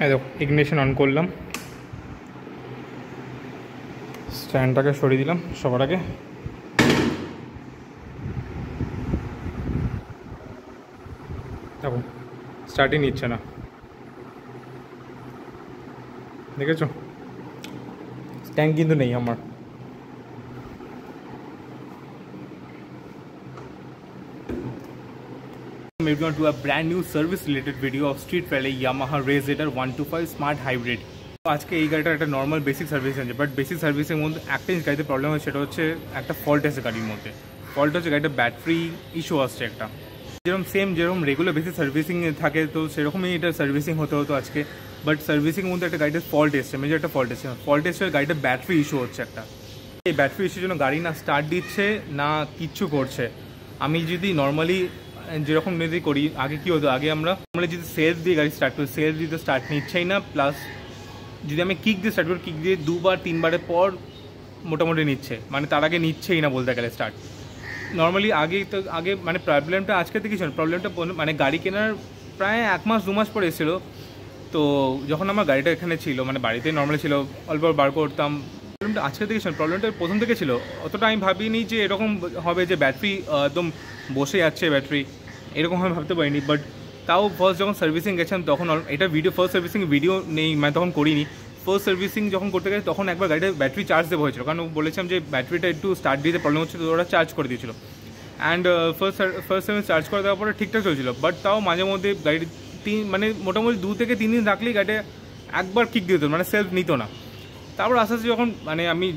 এই দেখো ignition on করলাম, স্ট্যান্ডটাকে সরিয়ে দিলাম সবার আগে। দেখো স্টার্টই নিচ্ছে না, দেখেছো? ট্যাঙ্ক কিন্তু নেই আমার। Moving on to a brand new service related video of Street Rally Yamaha Raider 125 Smart Hybrid। আজকে এই গাড়িটার একটা নর্মাল বেসিক সার্ভিস আছে, বাট বেসিক সার্ভিসের মধ্যে একটা জিনিস গাড়িতে প্রবলেম হয়, সেটা হচ্ছে একটা ফল্ট আছে গাড়ির মধ্যে। ফল্ট হচ্ছে গাড়িটা ব্যাটারি ইস্যু আসছে একটা, যেরকম রেগুলার বেসিক সার্ভিসিং থাকে তো সেরকমই এটা সার্ভিসিং হতো আজকে। বাট সার্ভিসিংয়ের মধ্যে একটা গাড়িটার ফল্ট এসছে, মেজর একটা ফল্ট এসছে গাড়িটার ব্যাটারি ইস্যু হচ্ছে একটা। এই ব্যাটারি ইস্যুর জন্য গাড়ি না স্টার্ট দিচ্ছে না কিচ্ছু করছে। আমি যদি নর্মালি যেরকম যদি করি, আগে কী হতো, আগে আমরা যদি সেলফ দিয়ে গাড়ি স্টার্ট করি, সেলফ দিয়ে তো স্টার্ট নিচ্ছেই না, প্লাস যদি আমি কিক দিয়ে স্টার্ট করি, কিক দিয়ে 2-3বারের পর মোটামুটি নিচ্ছে, মানে তার আগে নিচ্ছেই না বলতে গেলে স্টার্ট। নর্মালি আগে মানে প্রবলেমটা আজকে থেকে ছিল, প্রবলেমটা মানে গাড়ি কেনার প্রায় 1-2 মাস পরে এসেছিলো। তো যখন আমার গাড়িটা এখানে ছিল, মানে বাড়িতে নর্মালি ছিল, অল্প বার করতাম। প্রবলেমটা আজকে থেকে ছিল, প্রবলেমটা প্রথম থেকে ছিল। অতটা আমি ভাবিনি যে এরকম হবে, যে ব্যাটারি একদম বসে যাচ্ছে ব্যাটারি, এরকম আমি ভাবতে পারিনি। বাট তাও ফার্স্ট যখন সার্ভিসিং গেছিলাম তখন, এটা ফার্স্ট সার্ভিসিং ভিডিও নেই, মানে তখন করিনি। ফার্স্ট সার্ভিসিং যখন করতে গেছে তখন একবার গাড়িটা ব্যাটারি চার্জ দেওয়া হয়েছিল, কারণ বলেছিলাম যে ব্যাটারিটা একটু স্টার্ট দিতে প্রবলেম হচ্ছে, তো ওরা চার্জ করে দিয়েছিল। অ্যান্ড ফার্স্ট টাইম চার্জ করে দেওয়ার পরে ঠিকঠাক চলছিল। বাট তাও মাঝে মধ্যে গাড়ি মানে মোটামুটি 2 থেকে 3 দিন রাখলেই গাড়িটা একবার কিক দিত, মানে সেলফ নিত না। তারপর আস্তে আস্তে যখন মানে আমি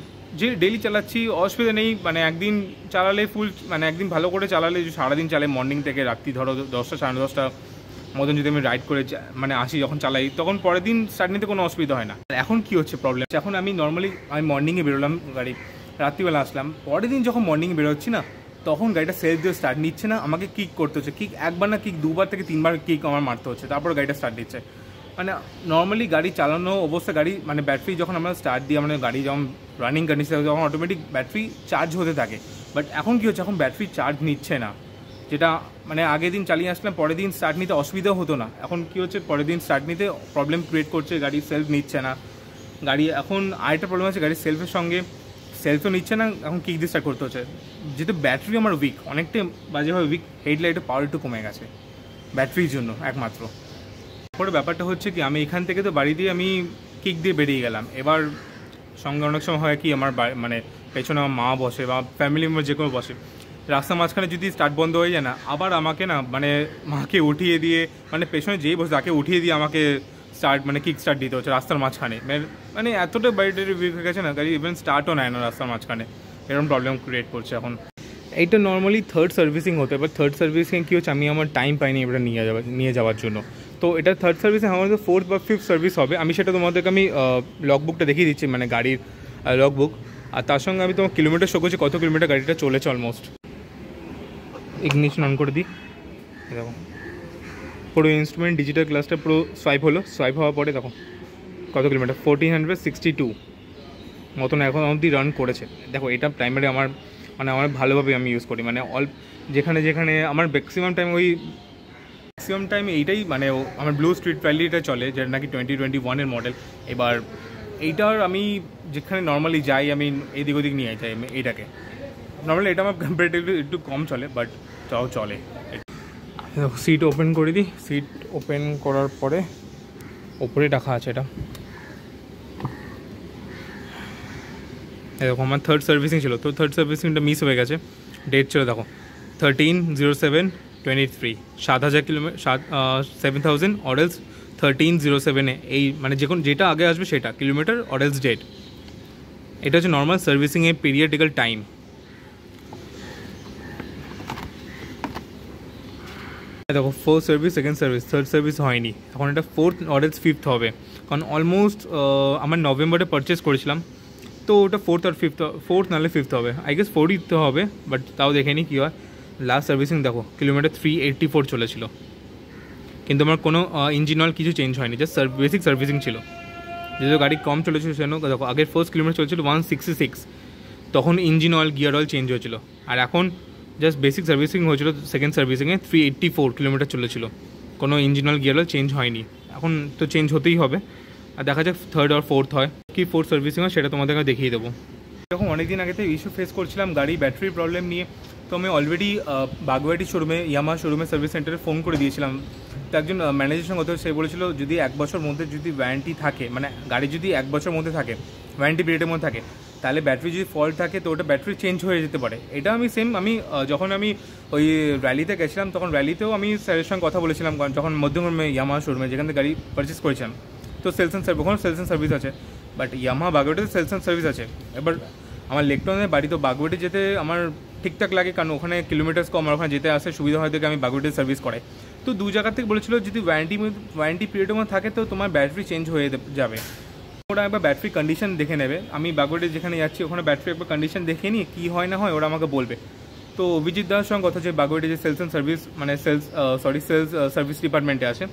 যে ডেলি চালাচ্ছি অসুবিধা নেই, মানে একদিন চালালে ফুল, মানে একদিন ভালো করে চালালে সারাদিন চালাই, মর্নিং থেকে রাত্রি ধরো 10টা 10:30 মতন যদি আমি রাইড করে মানে আসি, যখন চালাই তখন পরের দিন স্টার্ট নিতে কোনো অসুবিধা হয় না। এখন কি হচ্ছে প্রবলেম, এখন আমি মর্নিংয়ে বেরোলাম গাড়ি, রাত্রিবেলা আসলাম, পরের দিন যখন মর্নিংয়ে বেরোচ্ছি না, তখন গাড়িটা সেলফ দিয়ে স্টার্ট নিচ্ছে না, আমাকে কিক করতে হচ্ছে। কিক একবার না, কিক 2বার থেকে 3বার কিক আমার মারতে হচ্ছে, তারপর গাড়িটা স্টার্ট দিচ্ছে। মানে নর্মালি গাড়ি চালানো অবস্থা, গাড়ি মানে ব্যাটারি যখন আমরা স্টার্ট দিই, মানে গাড়ি যখন রানিং কন্ডিশন তখন অটোমেটিক ব্যাটারি চার্জ হতে থাকে। বাট এখন কী হচ্ছে, এখন ব্যাটারি চার্জ নিচ্ছে না, যেটা মানে আগের দিন চালিয়ে আসলাম, পরের দিন স্টার্ট নিতে অসুবিধা হতো না। এখন কী হচ্ছে, পরের দিন স্টার্ট নিতে প্রবলেম ক্রিয়েট করছে, গাড়ি সেলফ নিচ্ছে না। গাড়ি এখন আরেকটা প্রবলেম আছে, গাড়ির সেলফের সঙ্গে সেলফও নিচ্ছে না, এখন কিক দিয়ে স্টার্ট করতে হচ্ছে। যেহেতু ব্যাটারি আমার উইক, অনেকটাই বাজেভাবে উইক, হেডলাইটের পাওয়ার একটু কমে গেছে ব্যাটারির জন্য একমাত্র। পরে ব্যাপারটা হচ্ছে কি, আমি এখান থেকে তো বাড়ি দিয়ে আমি কিক দিয়ে বেরিয়ে গেলাম, এবার সঙ্গে অনেক সময় হয় কি, আমার মানে পেছনে আমার মা বসে বা ফ্যামিলি মেম্বার যে কোনো বসে, রাস্তার মাঝখানে যদি স্টার্ট বন্ধ হয়ে যায় না, আবার আমাকে না মানে মাকে উঠিয়ে দিয়ে, মানে পেছনে যেই বসে তাকে উঠিয়ে দিয়ে আমাকে মানে কিক স্টার্ট দিতে হচ্ছে রাস্তার মাঝখানে। মানে এতটা বাড়িটারি উইক হয়ে গেছে না, গাড়ি ইভেন স্টার্টও নেয় না রাস্তার মাঝখানে, এরকম প্রবলেম ক্রিয়েট করছে এখন। এইটা নর্মালি থার্ড সার্ভিসিং হতো, এবার থার্ড সার্ভিসিং কী হচ্ছে, আমি আমার টাইম পাইনি এটা নিয়ে যাওয়ার জন্য। তো এটা থার্ড সার্ভিসিং আমাদের 4th বা 5th সার্ভিস হবে। আমি সেটা তোমাদেরকে আমি লগবুকটা দেখিয়ে দিচ্ছি, মানে গাড়ির লগবুক, আর তার সঙ্গে আমি তোমার কিলোমিটার শো করছি, কত কিলোমিটার গাড়িটা চলেছে অলমোস্ট। ইগনিশন অন করে দিই, দেখো পুরো ইনস্ট্রুমেন্ট ডিজিটাল ক্লাসটা পুরো সোয়াইপ হলো, সোয়াইপ হওয়ার পরে দেখো কত কিলোমিটার, 1462 মতন এখন অবধি রান করেছে। দেখো এটা প্রাইমারি আমার ভালোভাবে আমি ইউজ করি, মানে যেখানে আমার ম্যাক্সিমাম টাইম এইটাই, মানে আমার ব্লু স্ট্রিট র্যালিটা চলে, যেটা নাকি 2021-এর মডেল। এবার এইটার আমি যেখানে নর্মালি যাই, আমি এদিক ওদিক নিয়ে যাই এইটাকে। নর্মালি এটা আমার কম্পারেটিভলি একটু কম চলে, বাট তাও চলে। সিট ওপেন করে দিই, সিট ওপেন করার পরে ওপরে রাখা আছে এটা। দেখো আমার থার্ড সার্ভিসিং ছিল, তো থার্ড সার্ভিসিংটা মিস হয়ে গেছে। ডেট ছিল দেখো 13/07/23, 7,000 কিলোমিটার, 7,000 অরেলস 13/07-এ, এই মানে যেটা আগে আসবে সেটা কিলোমিটার অরেলস ডেট। এটা হচ্ছে নর্মাল সার্ভিসিংয়ের পিরিয়ডিক্যাল টাইম। দেখো first service, second service, third service হয়নি, এখন এটা 4th অরেলস 5th হবে, কারণ অলমোস্ট আমার নভেম্বরে পারচেস করেছিলাম, তো ওটা 4th আর 5th, 4th নাহলে 5th হবে, আই গেস 4th হবে, বাট তাও দেখে নিই কী হয়। লাস্ট সার্ভিসিং দেখো কিলোমিটার 384 চলেছিল, কিন্তু আমার কোনো ইঞ্জিন অয়েল কিছু চেঞ্জ হয়নি, জাস্ট বেসিক সার্ভিসিং ছিল। যেহেতু গাড়ি কম চলেছিল সেজন্য দেখো আগের ফার্স্ট কিলোমিটার চলেছিল 166, তখন engine oil gear oil change হয়েছিল, আর এখন জাস্ট বেসিক সার্ভিসিং হয়েছিল সেকেন্ড সার্ভিসিংয়ে 384 কিলোমিটার চলেছিল, কোনো engine oil gear oil change হয়নি। এখন তো চেঞ্জ হতেই হবে, আর দেখা যাক থার্ড আর ফোর্থ হয় কি ফোর্থ সার্ভিসিং হয় সেটা তোমাদেরকে দেখিয়ে দেবো। এরকম অনেক দিন আগে থেকে ইস্যু ফেস করছিলাম গাড়ি ব্যাটারির প্রবলেম নিয়ে, তো আমি অলরেডি বাগুয়াটি শোরুমে ইয়ামাহা শোরুমে সার্ভিস সেন্টারে ফোন করে দিয়েছিলাম। তো একজন ম্যানেজারের সঙ্গে কথা, সে বলেছিল যদি 1 বছর মধ্যে যদি ওয়ারেন্টি থাকে, মানে গাড়ি যদি 1 বছর মধ্যে থাকে, ওয়ারেন্টি পিরিয়ডের মধ্যে থাকে, তাহলে ব্যাটারি যদি ফল্ট থাকে তো ওটা ব্যাটারি চেঞ্জ হয়ে যেতে পারে। এটা আমি সেম আমি যখন আমি ওই র্যালিতে গেছিলাম তখন র্যালিতেও আমি স্যারের সঙ্গে কথা বলেছিলাম, যখন মধ্যমগ্রামে ইয়ামাহা শোরুমে যেখান থেকে গাড়ি পারচেস করেছিলাম। তো সেলস অ্যান্ড সার্ভিস, ওখানে সেলস অ্যান্ড সার্ভিস আছে, বাট ইয়ামাহা বাগুয়াটিতে সেলস অ্যান্ড সার্ভিস আছে। এবার আমার লেকটনের বাড়ি তো বাগুয়াটি যেতে আমার ঠিকঠাক লাগে, কারণ ওখানে কিলোমিটার্স কম, আমার ওখানে যেতে আসে সুবিধা হয় থেকে আমি বাগুয়াটিতে সার্ভিস করাই। তো 2 জায়গা থেকে বলেছিল যদি ওয়ারেন্টি পিরিয়ডের মধ্যে থাকে তো তোমার ব্যাটারি চেঞ্জ হয়ে যাবে, ওরা একবার ব্যাটারি কন্ডিশন দেখে নেবে। আমি বাগুয়াটি যেখানে যাচ্ছি ওখানে ব্যাটারি একবার কন্ডিশন দেখে নিই কী হয় না হয় ওরা আমাকে বলবে। তো অভিজিৎ দার সঙ্গে কথা, যে বাগুয়াটি যে সেলস অ্যান্ড সার্ভিস মানে সেলস সার্ভিস ডিপার্টমেন্টে আছে,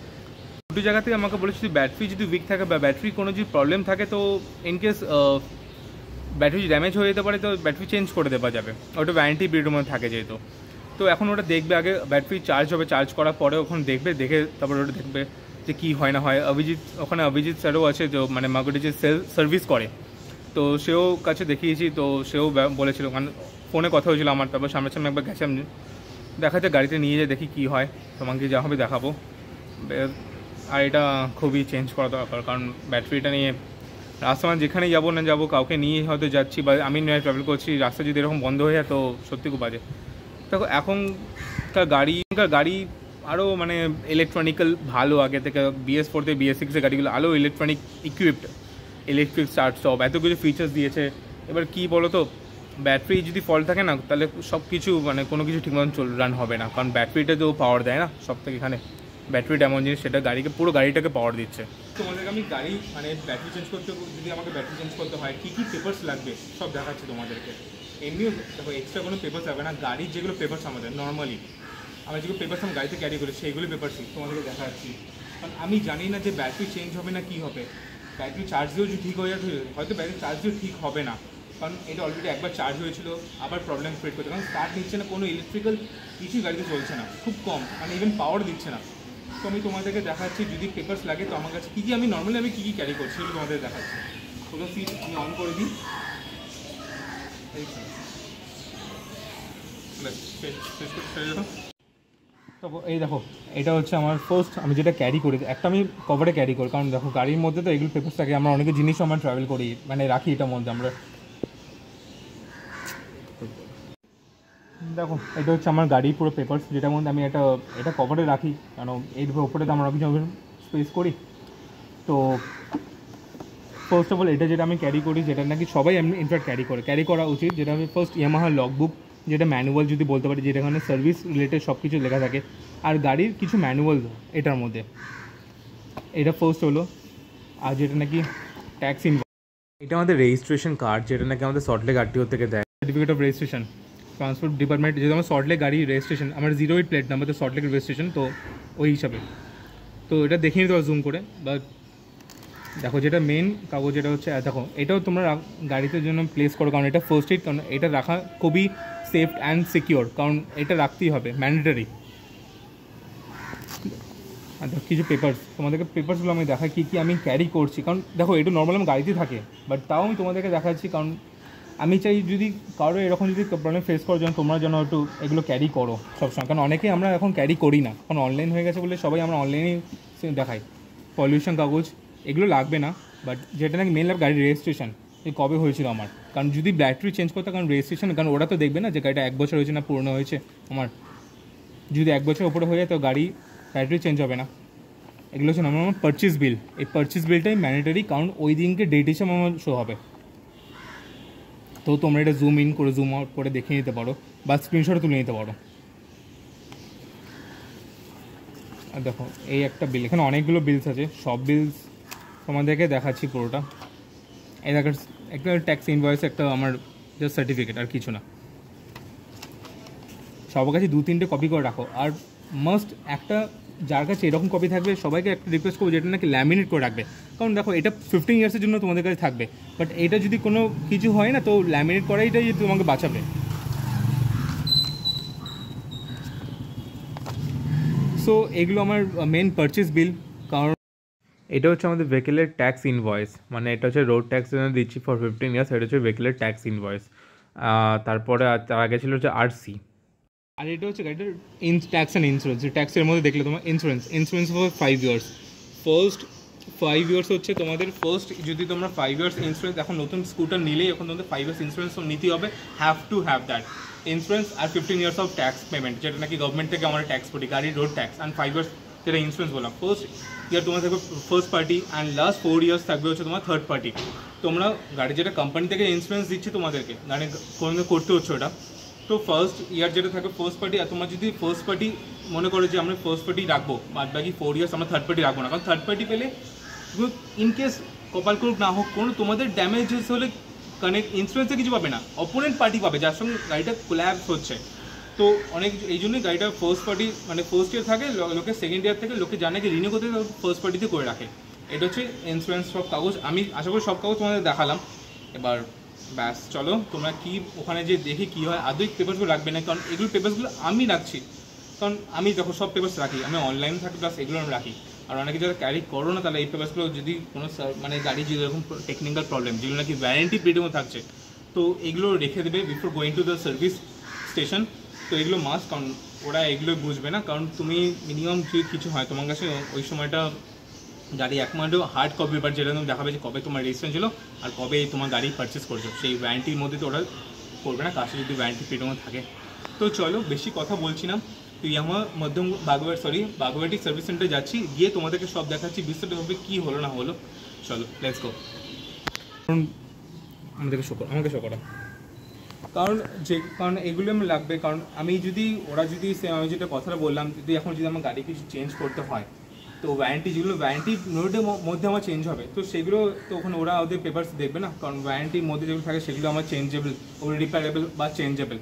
2 জায়গা থেকে আমাকে বলেছে যদি ব্যাটারি যদি উইক থাকে বা ব্যাটারি কোনো যদি প্রবলেম থাকে তো ইনকেস ব্যাটারি ড্যামেজ হয়ে যেতে পারে তো ব্যাটারি চেঞ্জ করে দেওয়া যাবে, ওটা ওয়ারেন্টি পিরিয়ডের মধ্যে থাকে যেহেতু। তো এখন ওটা দেখবে, আগে ব্যাটারি চার্জ হবে, চার্জ করার পরে ওখানে দেখবে, দেখে তারপরে ওটা দেখবে যে কী হয় না হয়। ওখানে অভিজিৎ স্যারও আছে, যে মানে মার্কেটে যে সার্ভিস করে, তো সেও কাছে দেখিয়েছি, তো সেও বলেছিল, কারণ ফোনে কথা হয়েছিল আমার, তারপর সামনে একবার গেছিলাম, দেখা যায় গাড়িতে নিয়ে যেয়ে দেখি কী হয়, তোমাকে যা হবে দেখাবো। আর এটা খুবই চেঞ্জ করা দরকার, কারণ ব্যাটারিটা নিয়ে রাস্তা যেখানেই যাবো না যাবো কাউকে নিয়ে হয়তো যাচ্ছি, বা আমি নয় ট্রাভেল করছি, রাস্তা যদি এরকম বন্ধ হয়ে যায় তো সত্যি খুব বাজে। দেখো এখনকার গাড়ি আরও মানে ইলেকট্রনিক্যাল ভালো আগে থেকে, BS4 থেকে BS6 গাড়িগুলো আরও electronic equipped, electric start stop, এত কিছু ফিচার্স দিয়েছে। এবার কী বলো তো, ব্যাটারি যদি ফল্ট থাকে না তাহলে সব কিছু মানে কোনো কিছু ঠিকমতো রান হবে না, কারণ ব্যাটারিটা তো পাওয়ার দেয় না সব থেকে। এখানে ব্যাটারিটা এমন জিনিস, সেটা পুরো গাড়িটাকে পাওয়ার দিচ্ছে। তোমাদেরকে আমি গাড়ি মানে ব্যাটারি চেঞ্জ করতে, যদি আমাকে ব্যাটারি চেঞ্জ করতে হয় কী কী পেপার্স লাগবে সব দেখাচ্ছি তোমাদেরকে। এমনিও দেখো এক্সট্রা কোনো পেপার্স লাগবে না, গাড়ির যেগুলো পেপার্স আমাদের নর্মালি আমরা যেগুলো পেপার্স আমি গাড়িতে ক্যারি করি সেইগুলো পেপার্সই তোমাদেরকে দেখাচ্ছি। কারণ আমি জানি না যে ব্যাটারি চেঞ্জ হবে না কী হবে, ব্যাটারি চার্জ দিয়েও যদি ঠিক হয়ে যাবে, হয়তো ব্যাটারি চার্জ দিয়েও ঠিক হবে না, কারণ এটা অলরেডি একবার চার্জ হয়েছিল আবার প্রবলেম ক্রিয়েট করছে, কারণ স্টার্ট নিচ্ছে না, কোনো ইলেকট্রিক্যাল কিছুই গাড়িতে চলছে না, খুব কম, মানে ইভেন পাওয়ার দিচ্ছে না। তো আমি তোমাদেরকে দেখাচ্ছি যদি পেপার্স লাগে তো আমার কাছে কী কী আমি নর্মালি কী কী ক্যারি করছি সেগুলো তোমাদের দেখাচ্ছি। পুরো সিট আমি অন করে দিই, তো এই দেখো এটা হচ্ছে আমার ফার্স্ট আমি যেটা ক্যারি করি, একটা আমি কভারে ক্যারি করি, কারণ দেখো গাড়ির মধ্যে তো এগুলো পেপার্স থাকে, আমরা অনেক জিনিসও আমরা ট্রাভেল করি মানে রাখি এটার মধ্যে আমরা। দেখো এটা হচ্ছে আমার গাড়ি পুরো পেপার্স, যেটার মধ্যে আমি এটা কভারে রাখি, কারণ এর উপরে তো আমরা কিছু স্পেস করি। তো ফার্স্ট অফ অল এটা যেটা আমি ক্যারি করি, যেটা নাকি সবাই এমনি ইনফ্যাক্ট ক্যারি করা উচিত, যেটা আমি ফার্স্ট ইয়ামাহা লগবুক, যেটা ম্যানুয়াল যদি বলতে পারি, যেটাখানে সার্ভিস রিলেটেড সব কিছু লেখা থাকে, আর গাড়ির কিছু ম্যানুয়াল এটার মধ্যে, এটা ফার্স্ট হলো। আর যেটা নাকি ট্যাক্স ইনভয়েস, এটা আমাদের রেজিস্ট্রেশন কার্ড, যেটা নাকি আমাদের সল্টলেক RTO থেকে দেয়, certificate of registration transport department, যেহেতু আমার সল্টলেক গাড়ি রেজিস্ট্রেশন, আমার 08 প্লেট নাম্বার তো সল্টলেক রেজিস্ট্রেশন, তো ওই হিসাবে তো এটা দেখে নিতে জুম করে। বাট দেখো যেটা মেন কাগজ, এটা হচ্ছে দেখো এটাও তোমরা গাড়িতে জন্য প্লেস করো, কারণ এটা ফার্স্ট এইড, কারণ এটা রাখা খুবই সেফ অ্যান্ড সিকিওর, কারণ এটা রাখতেই হবে ম্যান্ডেটারি। আর দেখো কিছু পেপার্স, তোমাদেরকে পেপার্সগুলো আমি দেখাই কী কী আমি ক্যারি করছি, কারণ দেখো এটা নর্মাল আমার গাড়িতে থাকে, বাট তাও আমি তোমাদেরকে দেখাচ্ছি, কারণ আমি চাই যদি কারো এরকম যদি প্রবলেম ফেস করো যেন তোমরা যেন একটু এগুলো ক্যারি করো সবসময়, কারণ অনেকেই আমরা এখন ক্যারি করি না, কারণ অনলাইন হয়ে গেছে বলে সবাই আমরা অনলাইনেই দেখাই। পলিউশন কাগজ এগুলো লাগবে না, বাট যেটা নাকি মেন লাগবে গাড়ির রেজিস্ট্রেশন, এই কবে হয়েছিল আমার, কারণ যদি ব্যাটারি চেঞ্জ করতে, কারণ রেজিস্ট্রেশন, কারণ ওরা তো দেখবে না যে গাড়িটা 1 বছর হয়েছে না পুরনো হয়েছে আমার, যদি 1 বছর ওপরে হয়ে যায় তো গাড়ি ব্যাটারি চেঞ্জ হবে না। এগুলো হচ্ছে আমার পারচেস বিল, এই পারচেস বিলটাই ম্যান্ডেটারি, কারণ ওই দিনকে ডেট হিসেবে আমার শো হবে। তো তোমরা এটা জুম ইন করে জুম আউট করে দেখে নিতে পারো বা স্ক্রিনশট তুলে নিতে পারো। আর দেখো এই একটা বিল, এখানে অনেকগুলো বিলস আছে, সব বিলস তোমাদেরকে দেখাচ্ছি পুরোটা। এই দেখো একটা ট্যাক্স ইনভয়েস, একটা আমার জাস্ট সার্টিফিকেট, আর কিছু না। সবার কাছে 2-3টে কপি করে রাখো, আর মাস্ট একটা যার কাছে এরকম কপি থাকবে সবাইকে একটা রিকোয়েস্ট করবো যেটা নাকি ল্যামিনেট করে রাখবে, কারণ দেখো এটা 15 ইয়ার্সের জন্য তোমাদের কাছে থাকবে, বাট এটা যদি কোনো কিছু হয় না তো ল্যামিনেট করাইটাই তোমাকে বাঁচাবে। সো এগুলো আমার মেন পারচেস বিল, কারণ এটা হচ্ছে আমাদের ভেহিকেলের ট্যাক্স ইনভয়েস, মানে এটা হচ্ছে রোড ট্যাক্স দিচ্ছি ফর 15 ইয়ার্স, এটা হচ্ছে ভেহিকেলের ট্যাক্স ইনভয়েস। তারপরে তার আগে ছিল হচ্ছে আরসি, আর এটা হচ্ছে গাড়িটার ট্যাক্স অ্যান্ড ইন্স্যুরেন্স। ট্যাক্সের মধ্যে দেখলে তোমার insurance for 5 years. First 5 years হচ্ছে তোমাদের যদি তোমরা 5 ইয়ার্স ইন্স্যুরেন্স এখন নতুন স্কুটার নিলেই এখন তোমাদের 5 ইয়ার্স ইন্স্যুরেন্স নিতে হবে, have to have that insurance. আর 15 ইয়ার্স অফ ট্যাক্স পেমেন্ট, যেটা নাকি গভর্নমেন্ট থেকে আমরা ট্যাক্স করি, গাড়ির রোড ট্যাক্স। অ্যান্ড 5 ইয়ার্স যেটা ইন্স্যুরেন্স বললাম। ফার্স্ট ইয়ার তোমার থাকবে first party, and last 4 years থাকবে হচ্ছে তোমার থার্ড পার্টি। তোমরা গাড়ি যেটা কোম্পানি থেকে ইন্স্যুরেন্স দিচ্ছে তোমাদেরকে, গাড়ি কোনো করতে হচ্ছে ওটা, তো ফার্স্ট ইয়ার যেটা থাকবে ফার্স্ট পার্টি। আর তোমরা যদি ফার্স্ট পার্টি মনে করো যে আমরা ফার্স্ট পার্টি রাখবো, বাদ বাকি 4 ইয়ার্স আমরা থার্ড পার্টি রাখবো না, কারণ থার্ড পার্টি পেলে ইনকেস কপাল করুক না হোক কোনো তোমাদের ড্যামেজেস হলে কানেক্ট ইন্স্যুরেন্সে কিছু পাবে না, অপোনেন্ট পার্টি পাবে যার সঙ্গে গাড়িটা কোল্যাপস হচ্ছে। তো অনেক এই জন্যই গাড়িটা ফার্স্ট পার্টি মানে ফার্স্ট ইয়ার থাকে, লোকে সেকেন্ড ইয়ার থেকে লোকে জানে কি রিনিউ করতে ফার্স্ট পার্টিতে করে রাখে। এটা হচ্ছে ইন্স্যুরেন্স সব কাগজ, আমি আশা করি সব কাগজ তোমাদের দেখালাম। এবার ব্যাস চলো তোমরা কি ওখানে যে দেখে কী হয়, আদৌ পেপারসগুলো রাখবে না, কারণ এগুলো পেপারসগুলো আমি রাখছি, কারণ আমি দেখো সব পেপার্স রাখি, আমি অনলাইনে থাকি প্লাস এগুলো আমি রাখি। আর অনেকে যারা ক্যারি করো না তাহলে এই পেপারসগুলো যদি কোনো মানে গাড়ি যদি এরকম টেকনিক্যাল প্রবলেম যেগুলো নাকি ওয়ারেন্টি পিরিয়ডেও থাকছে, তো এগুলো রেখে দেবে before going to the service station. তো এগুলো মাস্ট, কারণ ওরা এগুলো বুঝবে না, কারণ তুমি মিনিমাম যদি কিছু হয় তোমার কাছে ওই সময়টা গাড়ি এক মাসেও হার্ড কপি, বাট যেটা তুমি দেখাবে যে কবে তোমার রেজিস্ট্রেশন ছিল আর কবে তোমার গাড়ি পারচেস করছো, সেই ওয়ারেন্টির মধ্যে তো ওরা করবে না, কাছে যদি ওয়ারেন্টি পিরিয়ডও থাকে। তো চলো বেশি কথা বলছি না, তো ইয়ামাহা মধ্যম বাগুয়াটি সার্ভিস সেন্টারে যাচ্ছি, গিয়ে তোমাদেরকে সব দেখাচ্ছি বিস্তারিতভাবে কী হলো না হলো। চলো লেটস গো। আমাকে শো করা, কারণ এগুলো আমি লাগবে, কারণ আমি যদি আমি যেটা কথাটা বললাম, যদি এখন যদি আমার গাড়ি কিছু চেঞ্জ করতে হয়, তো ওয়ারেন্টি যেগুলো ওয়ারেন্টি নোটের মধ্যে আমার চেঞ্জ হবে, তো সেগুলো তো ওখানে ওরা ওদের পেপারস দেখবে না, কারণ ওয়ারেন্টির মধ্যে যেগুলো থাকে সেগুলো আমার চেঞ্জেবল, ওগুলো রিপেয়ারেবল বা চেঞ্জেবল।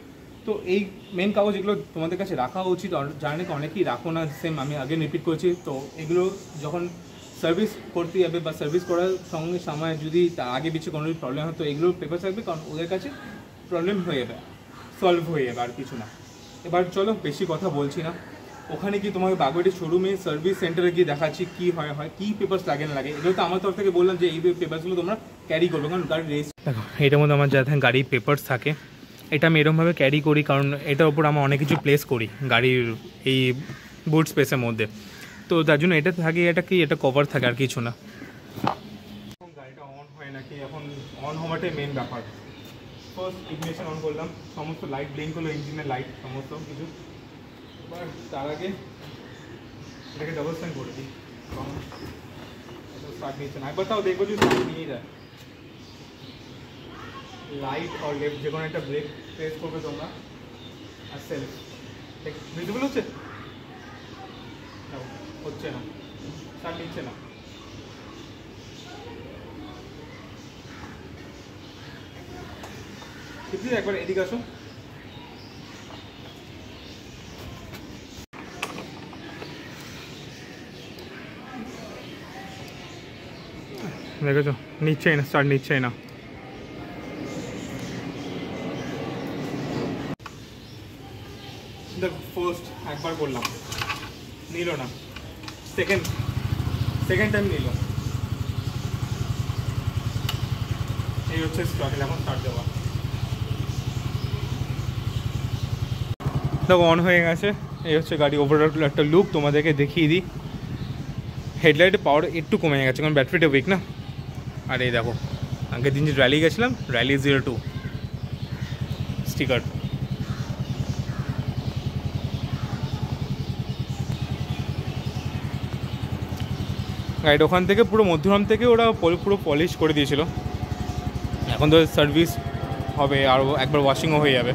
তো এই মেন কাগজ এগুলো তোমাদের কাছে রাখা উচিত, জানে কি অনেকেই রাখো না, সেম আমি আগে রিপিট করছি। তো এগুলো যখন সার্ভিস করতে যাবে বা সার্ভিস করার সঙ্গে সময় যদি আগে পিছিয়ে কোনো প্রবলেম হয়, তো এগুলো পেপার থাকবে, কারণ ওদের কাছে প্রবলেম হয়ে যাবে, সলভ হয়ে যাবে, আর কিছু না। এবার চলো বেশি কথা বলছি না, ওখানে গিয়ে তোমাকে বাগুয়াটি শোরুমে সার্ভিস সেন্টারে গিয়ে দেখাচ্ছি কী হয় কী পেপার্স লাগে না লাগে। এগুলো তো আমার তরফ থেকে বললাম যে এই পেপারসগুলো তোমরা ক্যারি করবে, কারণ গাড়ির রেস দেখো এটার মধ্যে আমার যা গাড়ির পেপার্স থাকে, এটা আমি এরকমভাবে ক্যারি করি, কারণ এটার উপর আমরা অনেক কিছু প্লেস করি গাড়ির এই বুট স্পেসের মধ্যে, তো তার জন্য এটা থাকে, এটা কভার থাকে আর কিছু না। গাড়িটা অন হয় নাকি, এখন অন হওয়াটাই মেন ব্যাপার। ফার্স্ট ইগনিশন অন করলাম, সমস্ত লাইট ব্লিঙ্ক হলো, ইঞ্জিনের লাইট সমস্ত কিছু। এবার তার আগে এটাকে ডাবল স্ট্যান্ড করে দিই, স্টার্ট নিচ্ছে না, একবার তাও দেখবো যে স্টার্ট নিয়ে যায়। রাইট আর লেফট যে কোনো একটা ব্রেক প্রেস করবে তোমরা, আর সেলফ ভিজিবল হচ্ছে না, স্টার্ট নিচ্ছে না। একবার এদিকে আসো, দেখেছো নিচ্ছেই না, স্টার্ট নিচ্ছেই না। ফার্স্ট একবার করলাম, নিল না, সেকেন্ড টাইম নিল, এই হচ্ছে স্ট্রাগল। এখন স্টার্ট দেওয়া, দেখো অন হয়ে গেছে, এই হচ্ছে গাড়ি ওভারঅল একটা লুক তোমাদেরকে দেখিয়ে দিই। হেডলাইটের পাওয়ার একটু কমে গেছে, কারণ ব্যাটারিটা উইক না। আর এই দেখো আগের দিন যে র্যালি গেছিলাম, র্যালি 02 স্টিকার। গাড়িটা ওখান থেকে পুরো মধ্যগ্রাম থেকে ওরা পুরো পলিশ করে দিয়েছিল, এখন তো সার্ভিস হবে আর একবার ওয়াশিংও হয়ে যাবে।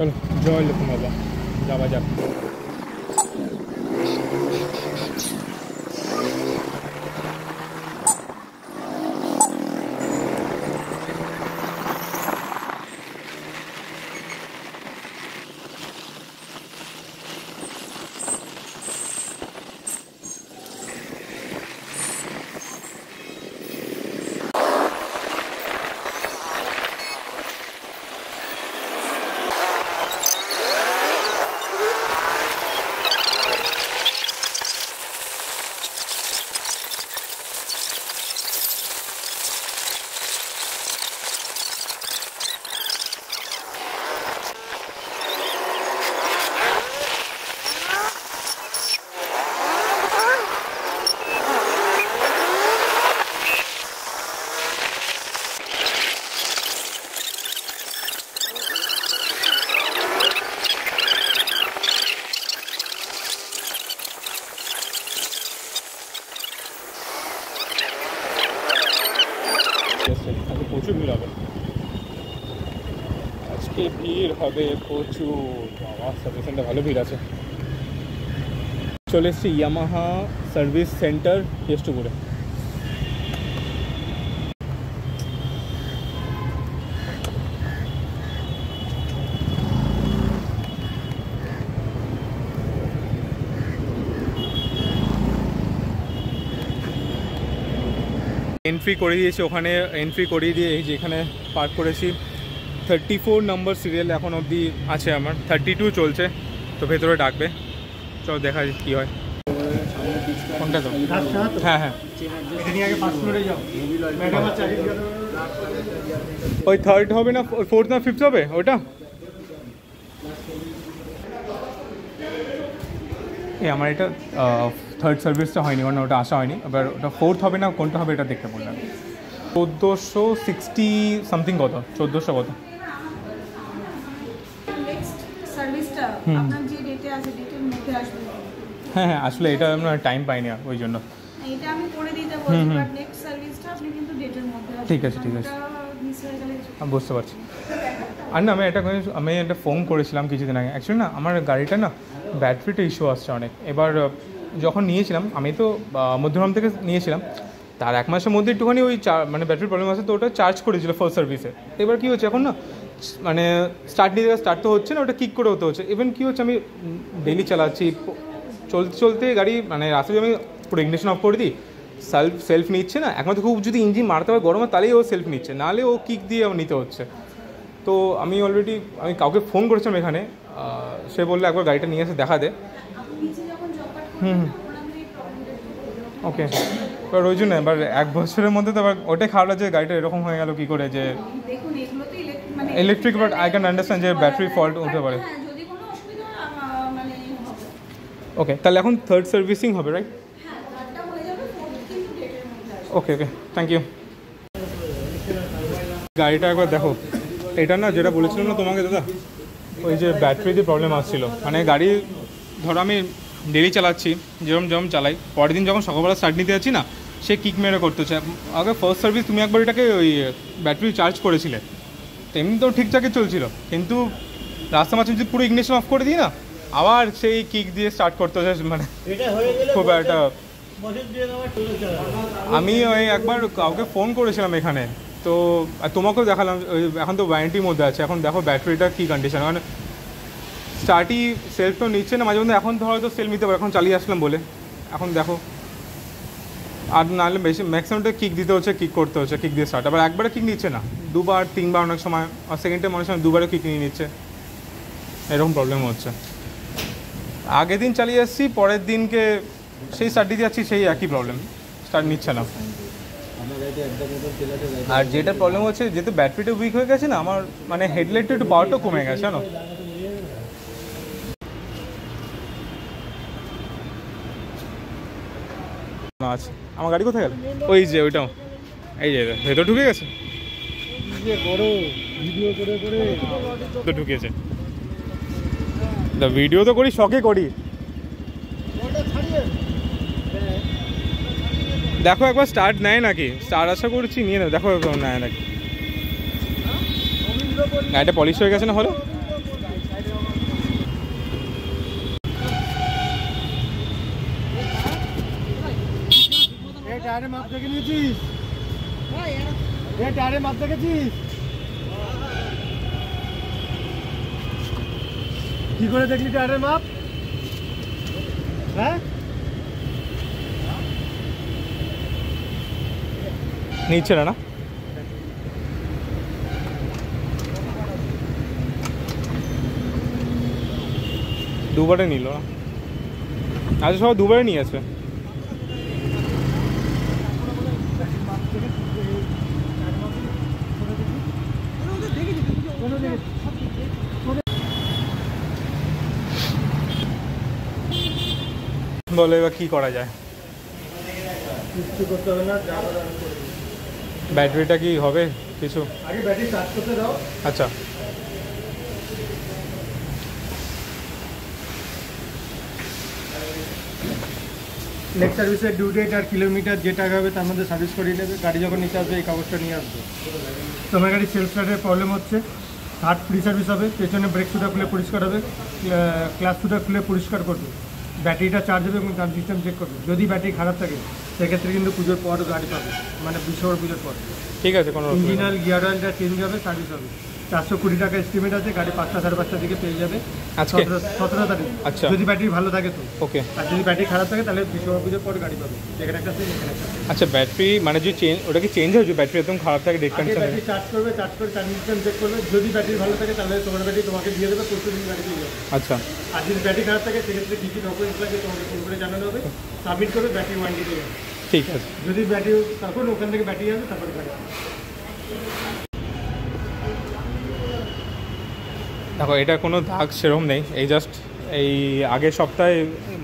চলো জয় লক্ষ্মী বাবা, যাওয়া যাক। প্রচুর ভিড় হবে আজকে, ভিড় হবে প্রচুর। আমার সার্ভিস সেন্টার ভালো ভিড় আছে। চলে এসছি ইয়ামাহা সার্ভিস সেন্টার কেষ্টপুরে। এন্ট্রি করে দিয়েছি, ওখানে এন্ট্রি করিয়ে দিয়ে এই যে এখানে পার্ক করেছি। 34 নম্বর সিরিয়াল এখন অবধি আছে, আমার 32 চলছে, তো ভেতরে ডাকবে। চলো দেখা কী হয়। কোনটা তো? হ্যাঁ হ্যাঁ, ওই থার্ড হবে না, ফোর্থ না ফিফথ হবে ওটা? আমার এটা থার্ড সার্ভিসটা হয়নি, কারণ ওটা আসা হয়নি। এবার ওটা ফোর্থ হবে না কোনটা হবে এটা দেখতে বললাম। 1460 সামথিং কত, 1400 কত। হ্যাঁ হ্যাঁ, আসলে এটা আমরা টাইম পাইনি ওই জন্য। ঠিক আছে ঠিক আছে, আমি বুঝতে পারছি। আর না আমি একটা ফোন করেছিলাম কিছুদিন আগে। অ্যাকচুয়ালি না আমার গাড়িটা না ব্যাটারিটা ইস্যু আসছে অনেক। এবার যখন নিয়েছিলাম, আমি তো মধ্যগ্রাম থেকে নিয়েছিলাম, তার 1 মাসের মধ্যে একটুখানি ওই মানে ব্যাটারির প্রবলেম আছে, তো ওটা চার্জ করেছিল ফার্স্ট সার্ভিসে। এবার কী হচ্ছে এখন না, মানে স্টার্ট তো হচ্ছে না, ওটা কিক করে হতে হচ্ছে। ইভেন কী হচ্ছে, আমি ডেইলি চালাচ্ছি, চলতে চলতে গাড়ি মানে রাস্তায় আমি পুরো ইগনিশন অফ করে দিই, সেলফ নিচ্ছে না। একমাত্র খুব যদি ইঞ্জিন মারতে হয় গরমে, তাহলেই ও সেলফ নিচ্ছে, নাহলে ও কিক দিয়ে নিতে হচ্ছে। তো আমি কাউকে ফোন করেছিলাম এখানে, সে বললো একবার গাড়িটা নিয়ে এসে দেখা দে। ওকে, এবার ওই জন্য এবার 1 বছরের মধ্যে তো এবার ওটাই খারাপ লাগছে, গাড়িটা এরকম হয়ে গেল কী করে, যে electric, but I can understand যে ব্যাটারি ফল্ট হতে পারে। ওকে, তাহলে এখন থার্ড সার্ভিসিং হবে, right? Okay okay, thank you. গাড়িটা একবার দেখো, এটা না যেটা বলেছিলাম না তোমাকে দাদা, ওই যে ব্যাটারিতে প্রবলেম আসছিলো। মানে গাড়ি ধরো আমি ডেলি চালাচ্ছি, যেরকম চালাই, পরের দিন যখন সকালবেলা স্টার্ট নিতে যাচ্ছি না, সে কিক মেরে করতে হচ্ছে। আগে ফার্স্ট সার্ভিস তুমি একবার এটাকে ওই ব্যাটারি চার্জ করেছিলে, তো এমনি তো ঠিকঠাকই চলছিল, কিন্তু রাস্তা মাঝে যদি পুরো ইগনিশন অফ করে দিই না, আবার সেই কিক দিয়ে স্টার্ট করতে হচ্ছে। মানে খুব একটা, আমি ওই একবার কাউকে ফোন করেছিলাম এখানে, তো তোমাকেও দেখালাম। এখন তো ওয়ারেন্টির মধ্যে আছে, এখন দেখো ব্যাটারিটা কী কন্ডিশন, মানে স্টার্টই সেলফ তো নিচ্ছে না মাঝে মধ্যে। এখন তো হয়তো সেলফ নিতে পারে, এখন চালিয়ে আসলাম বলে। এখন দেখো, আর নাহলে বেশি ম্যাক্সিমামটা কিক দিতে হচ্ছে, কিক করতে হচ্ছে, কিক দিয়ে স্টার্ট। আবার একবারে কিক নিচ্ছে না, 2বার 3বার অনেক সময়, আর সেকেন্ড টাইম অনেক সময় 2বারও কিক নিয়ে নিচ্ছে, এরকম প্রবলেম হচ্ছে। আগের দিন চালিয়ে আসছি, পরের দিনকে সেই স্টার্ট দিতে যাচ্ছি, সেই একই প্রবলেম, স্টার্ট নিচ্ছে না। আর যেটা প্রবলেম হচ্ছে, যেহেতু ব্যাটারিটা উইক হয়ে গেছে না আমার, মানে হেডলাইটটা একটু পাওয়ারটাও কমে গেছে জানো। আচ্ছা, আমার গাড়ি কোথায় গেল? ওই যে ওইটাও, এই যে ভেতর ঢুকে গেছে, তো ঢুকেছে। ভিডিও তো করি, শখে করি। দেখো একবার স্টার্ট নেয় নাকি, স্টার্ট আশা করছি নিয়ে নেবে, দেখো একবার নেয় নাকি। গাড়িটা পলিশ হয়ে গেছে না হলো, টায়ারে মাপ দেখে নিয়েছিস? টায়ারে মাপ দেখেছিস? কি করে দেখলি টায়ারের মাপ? হ্যাঁ, নিচ্ছে না দুবারে নিল না, আজ সবাই দুবারে নিয়ে আসবে। বলো এবার কি করা যায়? কিছু করতে হবে না, ব্যাটারিটা কি হবে কিছু? আগে ব্যাটারি চার্জ করতে দাও। আচ্ছা, নেক্সট সার্ভিসের ডিউ ডেট আর কিলোমিটার যে টাকা হবে তার মধ্যে সার্ভিস করিয়ে নেবে। গাড়ি যখন নিতে আসবে এই কাগজটা নিয়ে আসবে। তোমার গাড়ি সেলফ স্টার্টের প্রবলেম হচ্ছে, থার্ড ফ্রি সার্ভিস হবে। পেছনে ব্রেক সুটা খুলে পরিষ্কার হবে, ক্লাস সুটা খুলে পরিষ্কার করবে, ব্যাটারিটা চার্জ হবে এবং চার্জ সিস্টেম চেক করবে। যদি ব্যাটারি খারাপ থাকে সেক্ষেত্রে কিন্তু পুজোর পর গাড়ি পাবে, মানে বিশ্বকর্মা পুজোর পর। ঠিক আছে, কোনো ইঞ্জিন অয়েল গিয়ার অয়েলটা চেঞ্জ হবে, সার্ভিস হবে। 420 টাকা এস্টিমেট আছে, গাড়ি 5টা 5:30 দিকে পেয়ে যাবে। আজকে 17 তারিখ। আচ্ছা, যদি ব্যাটারি ভালো থাকে তো ওকে। আর যদি ব্যাটারি খারাপ থাকে তাহলে বিশ্বকর্মা পুজোর পর গাড়ি পাবে। এখানে একটা আছে, এখানে একটা আছে। আচ্ছা, ব্যাটারি মানে যে চেঞ্জ, ওটা কি চেঞ্জ হয়েছে? ব্যাটারি একদম খারাপ থাকে, ডেট কন্ডিশন ব্যাটারি চার্জ করবে, চার্জ করে ট্রানজিশন চেক করবে। যদি ব্যাটারি ভালো থাকে তাহলে তোমার ব্যাটারি তোমাকে দিয়ে দেবে, প্রতিদিন গাড়ি দিয়ে যাবে। আচ্ছা, আর যদি ব্যাটারি খারাপ থাকে সেক্ষেত্রে কী কী ডকুমেন্টস লাগে তোমাকে ফোন করে জানানো হবে, সাবমিট করবে, ব্যাটারি ওয়ারেন্টি দিয়ে যাবে। ঠিক আছে। যদি ব্যাটারি তখন ওখান থেকে ব্যাটারি আসবে তারপরে গাড়ি। দেখো, এটা কোনো দাগ সেরকম নেই, এই জাস্ট এই আগের সপ্তাহে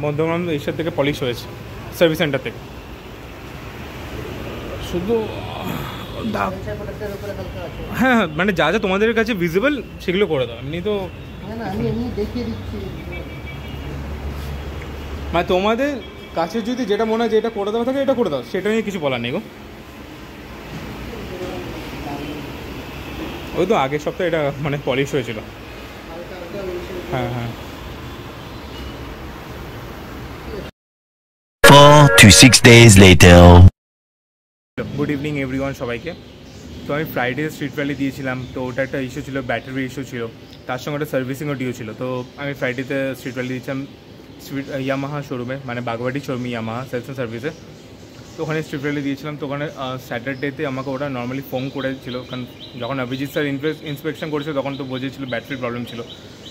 মধ্যমান এইসব থেকে পলিশ হয়েছে সার্ভিস সেন্টার থেকে, শুধু দাগ। হ্যাঁ, মানে যা যা তোমাদের কাছে ভিজিবল সেগুলো করে দাও, এমনি তো মানে তোমাদের কাছে যদি যেটা মনে হয় যে এটা করে দেওয়া থাকে এটা করে দাও, সেটা নিয়ে কিছু বলার নেই গো। ওই তো আগের সপ্তাহে এটা মানে পলিশ হয়েছিল। হ্যাঁ হ্যাঁ। 4 to 6 days later. Good evening everyone সবাইকে। তো আমি ফ্রাইডে স্ট্রিট ভ্যালি দিয়েছিলাম, তো ওটা একটা ইস্যু ছিল, ব্যাটারি ইস্যু ছিল, তার সঙ্গে একটা সার্ভিসিংও ডিউ ছিল। তো আমি ফ্রাইডেতে স্ট্রিট ভ্যালি দিয়েছিলাম ইয়ামাহা শোরুমে, মানে বাগবাটি শোরুমে ইয়ামাহা সেলস অ্যান্ড সার্ভিসে। তো ওখানে স্ট্রিট ভ্যালি দিয়েছিলাম। তো ওখানে স্যাটারডেতে আমাকে ওরা নর্মালি ফোন করেছিল, কারণ যখন অভিজিৎ স্যার ইন্সপেকশন করেছিল তখন তো বুঝেছিল ব্যাটারির প্রবলেম ছিল।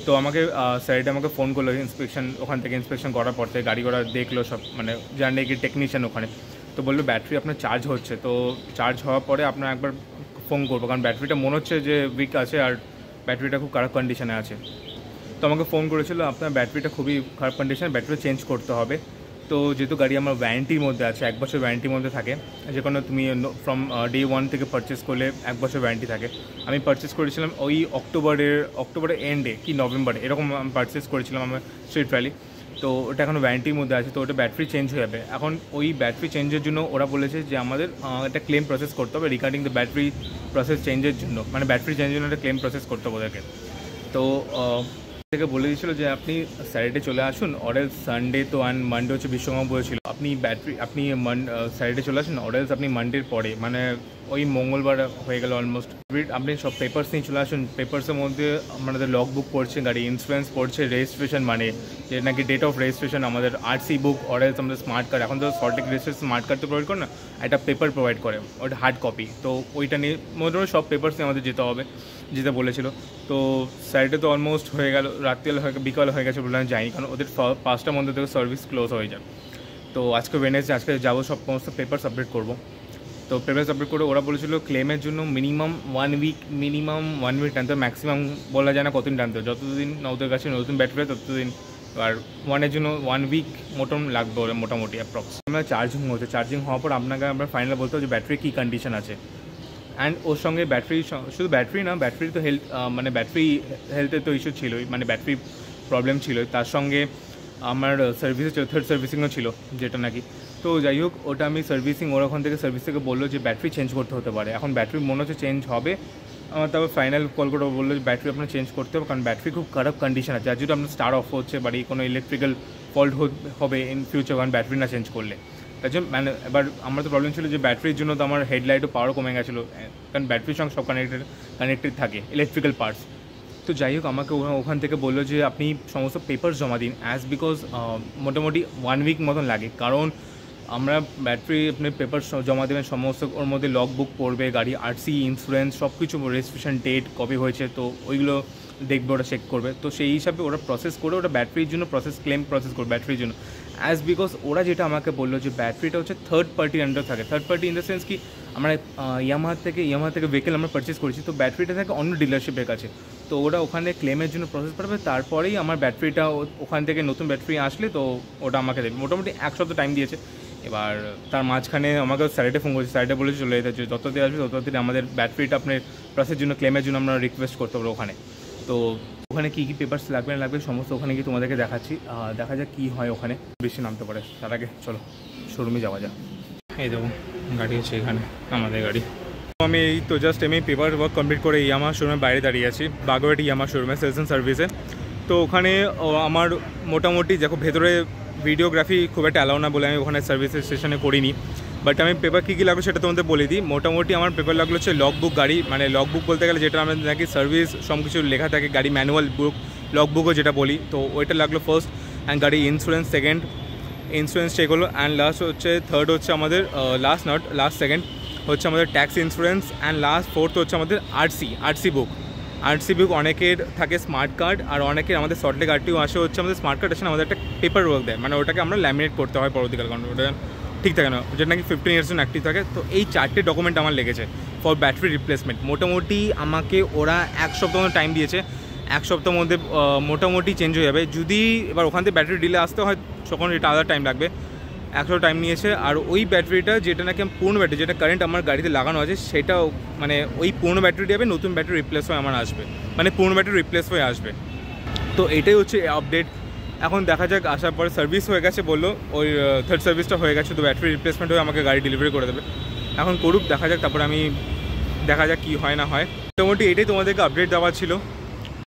তো আমাকে স্যারটা আমাকে ফোন করলো ইন্সপেকশন, ওখান থেকে ইন্সপেকশন করার পর থেকে গাড়ি ঘোড়া দেখলো সব, মানে যার নাকি টেকনিশিয়ান ওখানে। তো বললো ব্যাটারি আপনার চার্জ হচ্ছে, তো চার্জ হওয়ার পরে আপনার একবার ফোন করবো, কারণ ব্যাটারিটা মনে হচ্ছে যে উইক আছে আর ব্যাটারিটা খুব খারাপ কন্ডিশনে আছে। তো আমাকে ফোন করেছিল আপনার ব্যাটারিটা খুবই খারাপ কন্ডিশন, ব্যাটারি চেঞ্জ করতে হবে। তো যেহেতু গাড়ি আমার ওয়ারেন্টির মধ্যে আছে, 1 বছর ওয়ারেন্টির মধ্যে থাকে, যে কোনো তুমি ফ্রম ডে 1 থেকে পারচেস করলে 1 বছর ওয়ারেন্টি থাকে। আমি পারচেস করেছিলাম ওই অক্টোবরের এন্ডে কি নভেম্বরে এরকম আমি পারচেস করেছিলাম আমার স্ট্রিট ভ্যালি। তো ওটা এখন ওয়ারেন্টির মধ্যে আছে, তো ওটা ব্যাটারি চেঞ্জ হয়ে যাবে। এখন ওই ব্যাটারি চেঞ্জের জন্য ওরা বলেছে যে আমাদের একটা ক্লেম প্রসেস করতে হবে রিগার্ডিং দ্য ব্যাটারি প্রসেস চেঞ্জের জন্য, মানে ব্যাটারি চেঞ্জের জন্য একটা ক্লেম প্রসেস করতে হবে ওদেরকে। তো থেকে বলে দিয়েছিল যে আপনি স্যাটারডে চলে আসুন, অরেলস সানডে তো অ্যান্ড মানডে হচ্ছে বিশ্বকর্মা পুজো ছিল, আপনি স্যাটারডে চলে আসুন, অরেলস আপনি মানডের পরে, মানে ওই মঙ্গলবার হয়ে গেল অলমোস্ট, আপনি সব পেপার্স নিয়ে চলে আসুন। পেপার্সের মধ্যে আমাদের লগ বুক পড়ছে, গাড়ি ইন্স্যুরেন্স পড়ছে, রেজিস্ট্রেশন মানে যে নাকি ডেট অফ রেজিস্ট্রেশন, আমাদের আরসি বুক, অরেলস আমাদের স্মার্ট কার্ড, এখন তো সল্টেক রেজিস্ট্রেশন স্মার্ট কার্ড তো প্রোভাইড করে না, একটা পেপার প্রোভাইড করে, ওটা হার্ড কপি। তো ওইটা নিয়ে মোটামুটি সব পেপার্স নিয়ে আমাদের যেতে হবে, যেতে বলেছিল। তো স্যাটারডে তো অলমোস্ট হয়ে গেল, রাত্রিবেলা বিকাল হয়ে গেছে বলে আমি যাইনি, কারণ ওদের 5টার মধ্যে থেকে সার্ভিস ক্লোজ হয়ে যায়। তো আজকে ওয়েডনেসডে, আজকে যাবো, সমস্ত পেপার সাবমিট করবো। তো পেপার সাবমিট করে ওরা বলেছিল ক্লেমের জন্য মিনিমাম 1 উইক টানতে, ম্যাক্সিমাম বলা যায় না কতদিন টানতে, যতদিন ওদের কাছে নতুন ব্যাটারি ততদিন, আর ওয়ানের জন্য 1 উইক লাগবে ওরা মোটামুটি অ্যাপ্রক্স। আমরা চার্জিং হচ্ছে, চার্জিং হওয়ার পর আপনাকে আমরা ফাইনাল বলতে হবে যে ব্যাটারি কী কন্ডিশন আছে। অ্যান্ড ওর সঙ্গে ব্যাটারি, শুধু ব্যাটারি না, ব্যাটারি তো মানে ব্যাটারি হেলথের তো ইস্যু ছিলই, মানে ব্যাটারি প্রবলেম ছিল, তার সঙ্গে আমার থার্ড সার্ভিসিংও ছিল যেটা নাকি। তো যাই হোক, ওটা আমি সার্ভিসিং, ওর ওখান থেকে সার্ভিস থেকে বললো যে ব্যাটারি চেঞ্জ করতে হতে পারে। এখন ব্যাটারি মনে হচ্ছে চেঞ্জ হবে, আমার তারপর ফাইনাল কল করে বললো যে ব্যাটারি আপনার চেঞ্জ করতে হবে, কারণ ব্যাটারি খুব খারাপ কন্ডিশন আছে, আর যদি আপনার স্টার অফ হচ্ছে বাড়ি কোনো ইলেকট্রিক্যাল ফল্ট হবে ইন ফিউচার, কারণ ব্যাটারি না চেঞ্জ করলে। তাই জন্য মানে এবার আমার তো প্রবলেম ছিল যে ব্যাটারির জন্য তো আমার হেডলাইটও পাওয়ারও কমে গেছিলো, কারণ ব্যাটারির সঙ্গে সব কানেক্টেড থাকে ইলেকট্রিক্যাল পার্টস। তো যাই হোক আমাকে ওখান থেকে বললো যে আপনি সমস্ত পেপারস জমা দিন, বিকজ মোটামুটি 1 উইক মতন লাগে, কারণ আমরা ব্যাটারি আপনি পেপার জমা দেবেন সমস্ত, ওর মধ্যে লগ বুক পড়বে, গাড়ি আরসি, ইন্স্যুরেন্স সব কিছু, রেজিস্ট্রেশন ডেট কবে হয়েছে, তো ওইগুলো দেখবে, ওরা চেক করবে। তো সেই হিসাবে ওরা প্রসেস করে ওরা ব্যাটারির জন্য ক্লেম প্রসেস করবে ব্যাটারির জন্য, বিকজ ওরা যেটা আমাকে বললো যে ব্যাটারিটা হচ্ছে থার্ড পার্টির আন্ডার থাকে। Third party in the sense কি, আমরা ইয়ামাহা থেকে ভেহিকেল আমরা পারচেস করেছি, তো ব্যাটারিটা থাকে অন্য ডিলারশিপের কাছে, তো ওরা ওখানে ক্লেমের জন্য প্রসেস করবে, তারপরেই আমার ব্যাটারিটা ওখান থেকে নতুন ব্যাটারি আসলে তো ওটা আমাকে দেবে। মোটামুটি 1 সপ্তাহ টাইম দিয়েছে। এবার তার মাঝখানে আমাকে স্যাটারডে ফোন করেছে, স্যাটারডে বলেছে চলে যেতে, যত দিন আসবে তত দিন আমাদের ব্যাটারিটা আপনার প্রসেসের জন্য ক্লেমের জন্য আমরা রিকোয়েস্ট করতে পারবো ওখানে। তো ওখানে কী কী পেপারস লাগবে না লাগবে সমস্ত ওখানে গিয়ে তোমাদেরকে দেখাচ্ছি, দেখা যাক কী হয় ওখানে, বেশি নামতে পারে। তার আগে চলো শোরুমে যাওয়া যাক। এই দেখো গাড়ি হচ্ছে এখানে আমাদের গাড়ি। আমি এই তো জাস্ট পেপার ওয়ার্ক কমপ্লিট করে ইয়ামাহা শোরুমের বাইরে দাঁড়িয়ে আছি, বাগুইআটি ইয়ামাহা শোরুমে সেলস অ্যান্ড সার্ভিসে। তো ওখানে আমার মোটামুটি দেখো ভেতরে ভিডিওগ্রাফি খুব একটা অ্যালাউ না বলে আমি ওখানে সার্ভিস স্টেশনে করিনি, বাট আমি পেপার কী কী লাগলো সেটা তোমাদের বলে দিই। মোটামুটি আমার পেপার লাগলো হচ্ছে লগ বুক, গাড়ি মানে লগ বুক বলতে গেলে যেটা আমাদের নাকি সার্ভিস সব কিছু লেখা থাকে, গাড়ি ম্যানুয়াল বুক, লগ বুকও যেটা বলি, তো ওইটা লাগলো ফার্স্ট। অ্যান্ড গাড়ি ইন্স্যুরেন্স সেকেন্ড, ইন্স্যুরেন্স চেক হলো। অ্যান্ড থার্ড হচ্ছে আমাদের লাস্ট সেকেন্ড হচ্ছে আমাদের ট্যাক্স ইন্স্যুরেন্স। অ্যান্ড ফোর্থ হচ্ছে আমাদের আরসি বুক। অনেকের থাকে স্মার্ট কার্ড, আর অনেকের আমাদের সল্টলেক আরটিও আসে হচ্ছে আমাদের স্মার্ট কার্ড আসে, আমাদের একটা পেপার ওয়ার্ক দেয়, মানে ওটাকে আমরা ল্যামিনেট করতে হয় পরবর্তীকাল, কারণ ওটা ঠিক থাকে না, যেটা নাকি 15 ইয়ার্স জন্য অ্যাক্টিভ থাকে। তো এই 4টে ডকুমেন্ট আমার লেগেছে ফর ব্যাটারি রিপ্লেসমেন্ট। মোটামুটি আমাকে ওরা 1 সপ্তাহ টাইম দিয়েছে, 1 সপ্তাহের মধ্যে মোটামুটি চেঞ্জ হয়ে যাবে। যদি এবার ওখান থেকে ব্যাটারি ডিলে আসতে হয় তখন এটা আলাদা টাইম লাগবে, 1 সপ্তাহ টাইম নিয়েছে। আর ওই ব্যাটারিটা যেটা নাকি পুরনো ব্যাটারি, যেটা কারেন্ট আমার গাড়িতে লাগানো আছে, সেটাও মানে ওই পুরনো ব্যাটারি যাবে, নতুন ব্যাটারি রিপ্লেস হয়ে আমার আসবে, মানে পুরনো ব্যাটারি রিপ্লেস হয়ে আসবে। তো এটাই হচ্ছে আপডেট। এখন দেখা যাক, আসার পরে সার্ভিস হয়ে গেছে বললো, ওই থার্ড সার্ভিসটা হয়ে গেছে, তো ব্যাটারি রিপ্লেসমেন্ট হয়ে আমাকে গাড়ি ডেলিভারি করে দেবে। এখন করুক, দেখা যাক, তারপরে আমি দেখা যাক কী হয় না হয়। মোটামুটি এটাই তোমাদেরকে আপডেট দেওয়া ছিল।